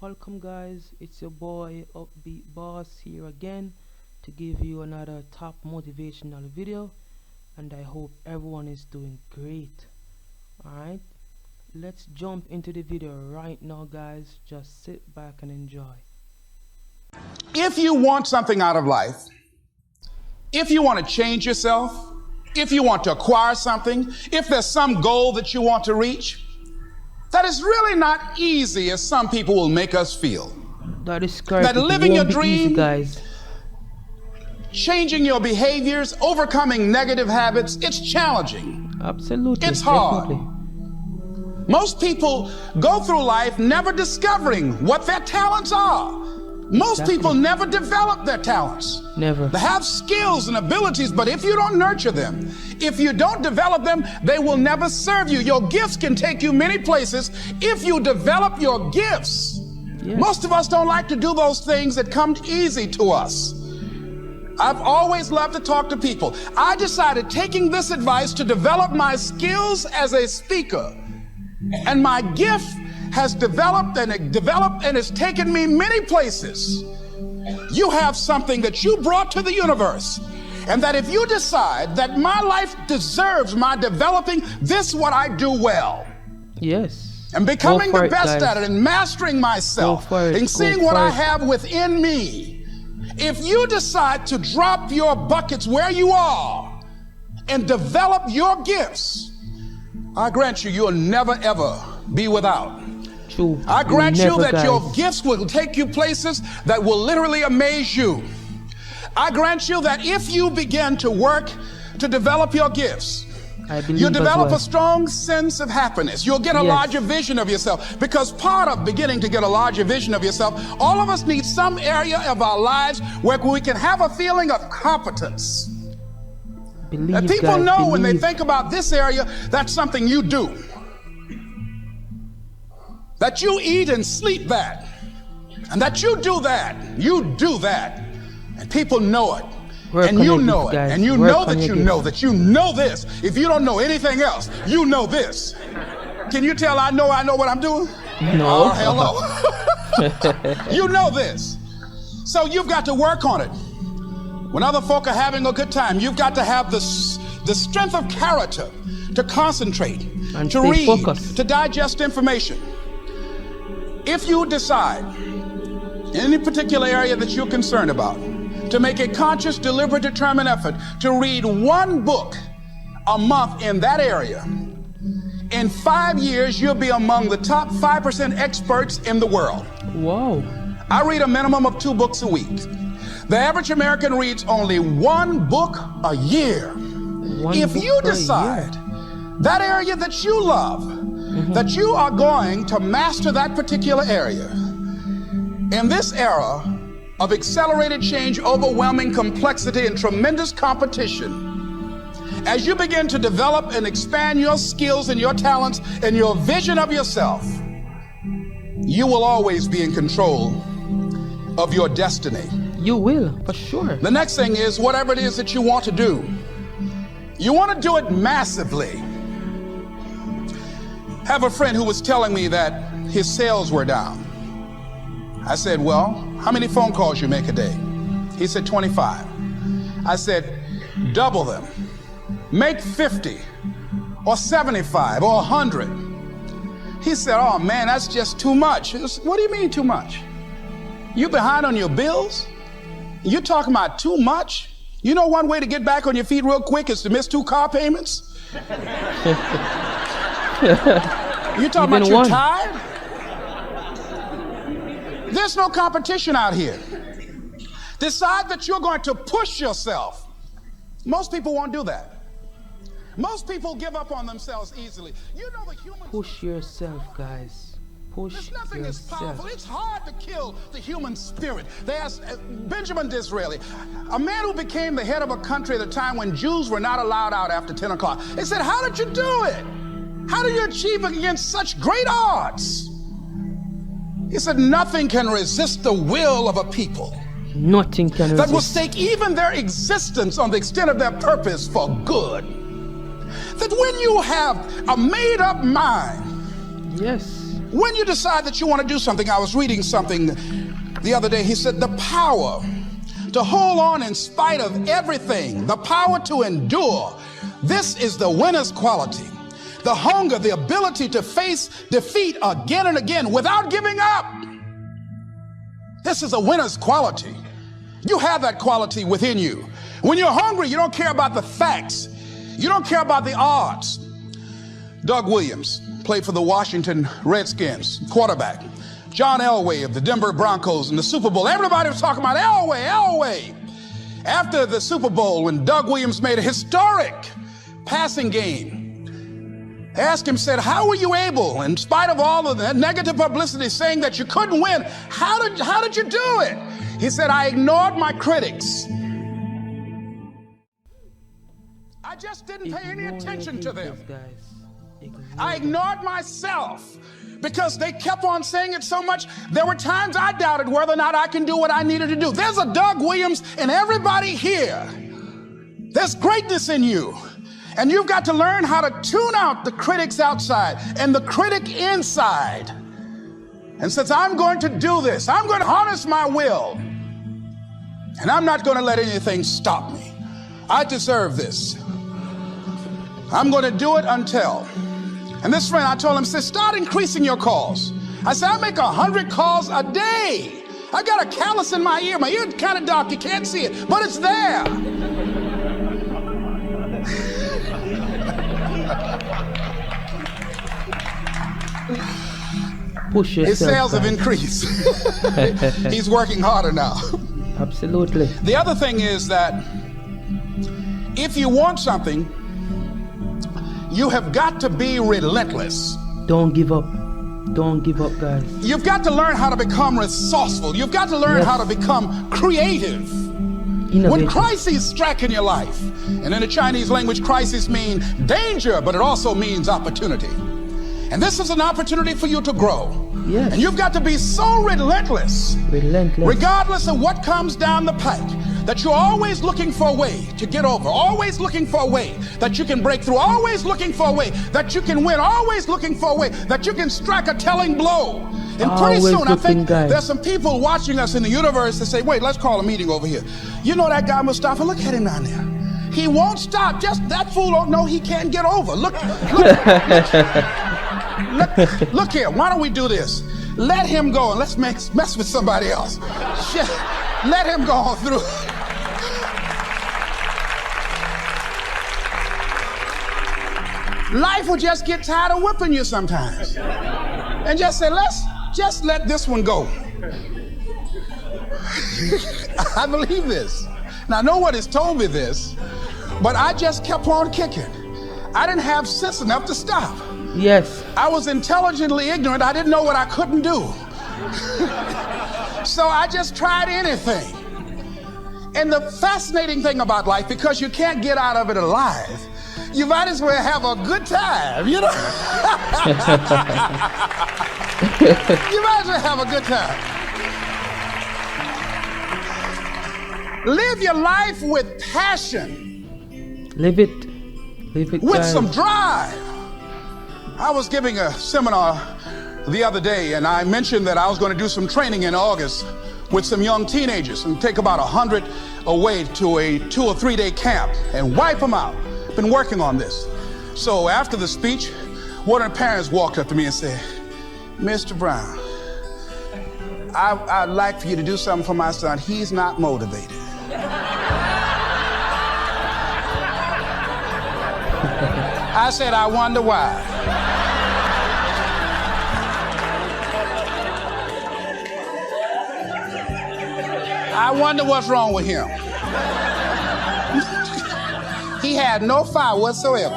Welcome, guys. It's your boy Upbeat Boss here again to give you another top motivational video, and I hope everyone is doing great. Alright, let's jump into the video right now, guys. Just sit back and enjoy. If you want something out of life, if you want to change yourself, if you want to acquire something, if there's some goal that you want to reach, that is really not easy as some people will make us feel. That is correct. That living your Easy, dream, guys. changing your behaviors, overcoming negative habits, it's challenging. Absolutely. It's hard. Definitely. Most people go through life never discovering what their talents are. Most people never develop their talents. Never. They have skills and abilities, but if you don't nurture them, if you don't develop them, they will never serve you. Your gifts can take you many places if you develop your gifts. Yes. Most of us don't like to do those things that come easy to us. I've always loved to talk to people. I decided, taking this advice, to develop my skills as a speaker. And my gift has developed and it's taken me many places. You have something that you brought to the universe, and that if you decide that my life deserves my developing this, what I do well. Yes. And becoming the best guys. at it and mastering myself and seeing what I have within me. If you decide to drop your buckets where you are and develop your gifts, I grant you, you'll never ever be without. True. I grant you that guys. your gifts will take you places that will literally amaze you. I grant you that if you begin to work to develop your gifts, you'll develop a strong sense of happiness. You'll get a larger vision of yourself, because part of beginning to get a larger vision of yourself, all of us need some area of our lives where we can have a feeling of competence. And people know when they think about this area, that's something you do. That you eat and sleep that, and that you do that, and people know it, and you know it, and you know that you know this. If you don't know anything else, you know this. Can you tell I know what I'm doing? No. Oh, hello. You know this. So you've got to work on it. When other folk are having a good time, you've got to have the strength of character to concentrate, and to read, focused. to digest information. If you decide in any particular area that you're concerned about, to make a conscious, deliberate, determined effort to read one book a month in that area, in 5 years, you'll be among the top 5% experts in the world. Wow. I read a minimum of 2 books a week. The average American reads only 1 book a year. If you decide that area that you love, that you are going to master that particular area, in this era of accelerated change, overwhelming complexity, and tremendous competition, as you begin to develop and expand your skills and your talents and your vision of yourself, you will always be in control of your destiny. You will, for sure. The next thing is, whatever it is that you want to do, you want to do it massively. I have a friend who was telling me that his sales were down. I said, well, how many phone calls you make a day? He said, 25. I said, double them. Make 50 or 75 or 100. He said, oh man, that's just too much. What do you mean too much? You behind on your bills? You're talking about too much? You know one way to get back on your feet real quick is to miss 2 car payments? You talking about you're tired? There's no competition out here. Decide that you're going to push yourself. Most people won't do that. Most people give up on themselves easily. You know the human... Push yourself, guys. Push nothing yourself. is powerful. It's hard to kill the human spirit. They asked Benjamin Disraeli, a man who became the head of a country at a time when Jews were not allowed out after 10 o'clock. They said, how did you do it? How do you achieve it against such great odds? He said, nothing can resist the will of a people. Nothing can that resist. will stake even their existence on the extent of their purpose for good. That when you have a made-up mind, yes, When you decide that you want to do something, I was reading something the other day. He said, the power to hold on in spite of everything, the power to endure, this is the winner's quality. The hunger, the ability to face defeat again and again without giving up. This is a winner's quality. You have that quality within you. When you're hungry, you don't care about the facts. You don't care about the odds. Doug Williams played for the Washington Redskins, quarterback. John Elway of the Denver Broncos in the Super Bowl. Everybody was talking about Elway. After the Super Bowl, when Doug Williams made a historic passing game, they asked him, said, how were you able, in spite of all of the negative publicity saying that you couldn't win, how did you do it? He said, I ignored my critics. I just didn't pay any attention to them. I ignored myself because they kept on saying it so much. There were times I doubted whether or not I can do what I needed to do. There's a Doug Williams in everybody here. There's greatness in you. And you've got to learn how to tune out the critics outside and the critic inside. And since I'm going to do this, I'm going to harness my will. And I'm not going to let anything stop me. I deserve this. I'm going to do it until. And this friend, I told him, said, start increasing your calls. I said, I make 100 calls a day. I got a callus in my ear. My ear's kind of dark. You can't see it, but it's there. Push yourself. His sales have increased. He's working harder now. Absolutely. The other thing is that if you want something, you have got to be relentless. Don't give up. Don't give up, guys. You've got to learn how to become resourceful. You've got to learn how to become creative. Innovative. When crises strike in your life, and in the Chinese language, crisis means danger, but it also means opportunity. And this is an opportunity for you to grow. Yes. And you've got to be so relentless, regardless of what comes down the pike, that you're always looking for a way to get over, always looking for a way that you can break through, always looking for a way that you can win, always looking for a way that you can strike a telling blow. And pretty soon, I think there's some people watching us in the universe that say, wait, let's call a meeting over here. You know that guy Mustafa? Look at him down there. He won't stop. Just that fool don't know he can't get over. Look here. Why don't we do this? Let him go and let's mess with somebody else. Let him go on through. Life will just get tired of whipping you sometimes. And just say, let's just let this one go. I believe this. Now, no one has told me this, but I just kept on kicking. I didn't have sense enough to stop. Yes. I was intelligently ignorant. I didn't know what I couldn't do. So I just tried anything. And the fascinating thing about life, because you can't get out of it alive, you might as well have a good time, you know? You might as well have a good time. Live your life with passion. Live it. Live it, with guys. some drive. I was giving a seminar the other day, and I mentioned that I was going to do some training in August with some young teenagers and take about 100 away to a 2 or 3 day camp and wipe them out. Been working on this. So after the speech, one of the parents walked up to me and said, Mr. Brown, I'd like for you to do something for my son. He's not motivated. I said, I wonder why. I wonder what's wrong with him. He had no fire whatsoever.